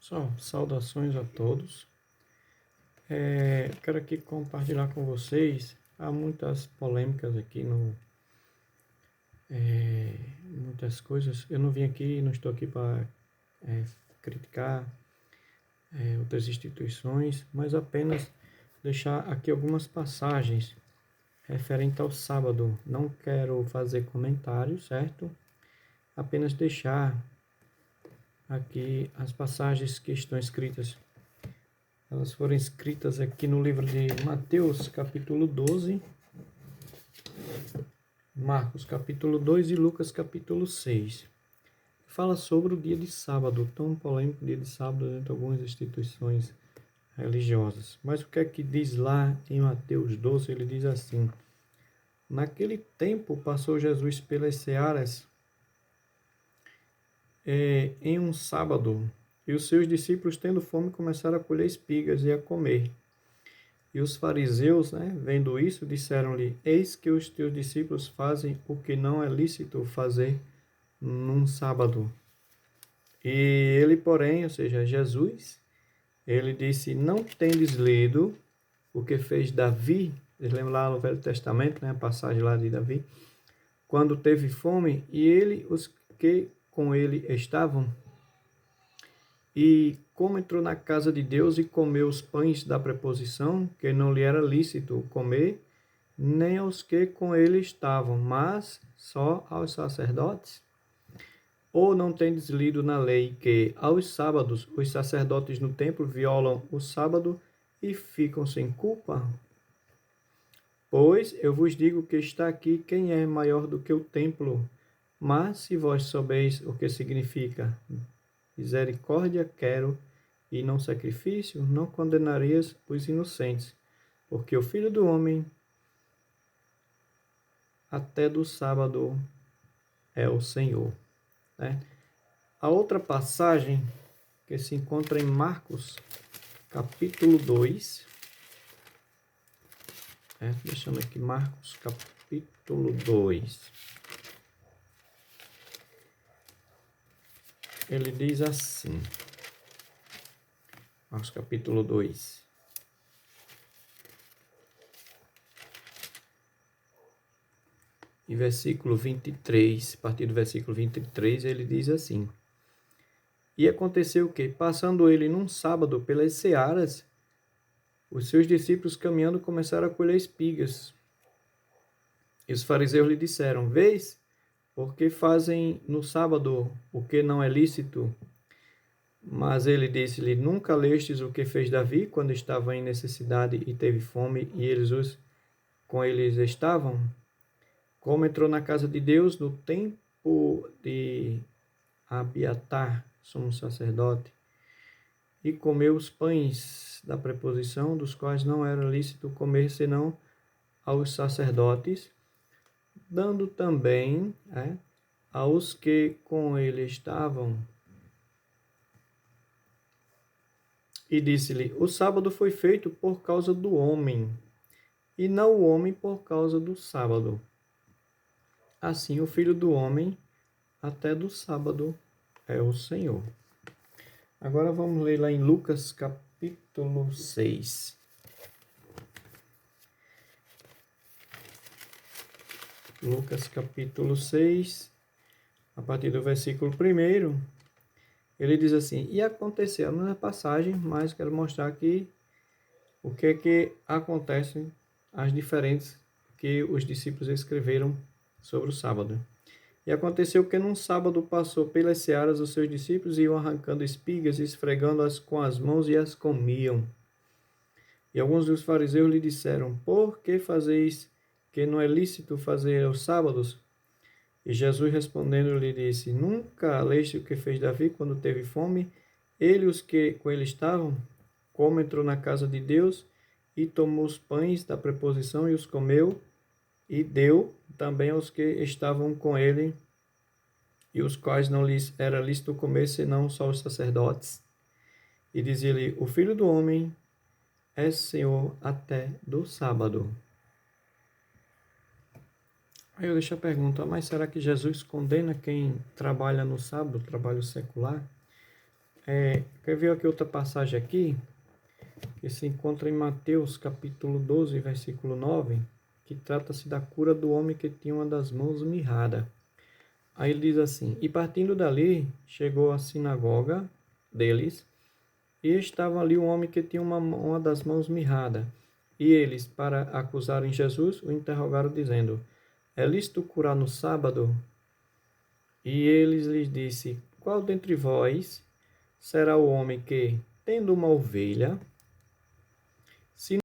Pessoal, saudações a todos. Quero aqui compartilhar com vocês. Há muitas polêmicas aqui, muitas coisas. Eu não vim aqui, não estou aqui para criticar outras instituições, mas apenas deixar aqui algumas passagens referentes ao sábado. Não quero fazer comentários, certo? Apenas deixar aqui as passagens que estão escritas. Elas foram escritas aqui no livro de Mateus, capítulo 12, Marcos, capítulo 2 e Lucas, capítulo 6. Fala sobre o dia de sábado, tão polêmico dia de sábado dentro de algumas instituições religiosas. Mas o que é que diz lá em Mateus 12? Ele diz assim: naquele tempo passou Jesus pelas searas em um sábado, e os seus discípulos, tendo fome, começaram a colher espigas e a comer. E os fariseus, vendo isso, disseram-lhe: eis que os teus discípulos fazem o que não é lícito fazer num sábado. E ele, porém, ou seja, Jesus, ele disse: não tendes lido o que fez Davi? Vocês lembram lá no Velho Testamento, a passagem lá de Davi, quando teve fome, e ele, os que com ele estavam, e como entrou na casa de Deus e comeu os pães da preposição, que não lhe era lícito comer, nem aos que com ele estavam, mas só aos sacerdotes? Ou não tendes lido na lei que, aos sábados, os sacerdotes no templo violam o sábado e ficam sem culpa? Pois eu vos digo que está aqui quem é maior do que o templo. Mas se vós soubeis o que significa misericórdia quero e não sacrifício, não condenarias os inocentes, porque o Filho do Homem até do sábado é o Senhor. A outra passagem que se encontra em Marcos, capítulo 2, deixando aqui Marcos, capítulo 2, ele diz assim, Marcos capítulo 2, e versículo 23, a partir do versículo 23, ele diz assim: e aconteceu que, passando ele num sábado pelas searas, os seus discípulos caminhando começaram a colher espigas. E os fariseus lhe disseram: vês, porque fazem no sábado o que não é lícito? Mas ele disse-lhe: nunca lestes o que fez Davi quando estava em necessidade e teve fome, e eles com eles estavam? Como entrou na casa de Deus no tempo de Abiatar, sumo sacerdote, e comeu os pães da preposição, dos quais não era lícito comer senão aos sacerdotes, dando também aos que com ele estavam. E disse-lhe: o sábado foi feito por causa do homem, e não o homem por causa do sábado. Assim, o Filho do Homem, até do sábado, é o Senhor. Agora vamos ler lá em Lucas, capítulo 6. Lucas, capítulo 6, a partir do versículo 1, ele diz assim: e aconteceu, não é passagem, mas quero mostrar aqui o que é que acontece, as diferentes que os discípulos escreveram sobre o sábado. E aconteceu que num sábado passou pelas searas os seus discípulos e iam arrancando espigas, esfregando-as com as mãos e as comiam. E alguns dos fariseus lhe disseram: por que fazeis que não é lícito fazer aos sábados? E Jesus respondendo lhe disse: nunca leste o que fez Davi quando teve fome? Ele e os que com ele estavam? Como entrou na casa de Deus e tomou os pães da preposição e os comeu, e deu também aos que estavam com ele, e os quais não lhes era lícito comer, senão só os sacerdotes. E dizia-lhe: o Filho do Homem é Senhor até do sábado. Aí eu deixo a pergunta: mas será que Jesus condena quem trabalha no sábado, trabalho secular? Quer ver aqui outra passagem aqui? Que se encontra em Mateus capítulo 12, versículo 9, que trata-se da cura do homem que tinha uma das mãos mirrada. Aí ele diz assim: E partindo dali, chegou à sinagoga deles, e estava ali um homem que tinha uma das mãos mirrada. E eles, para acusarem Jesus, o interrogaram, dizendo: É lícito curar no sábado? E eles lhes disse: Qual dentre vós será o homem que, tendo uma ovelha,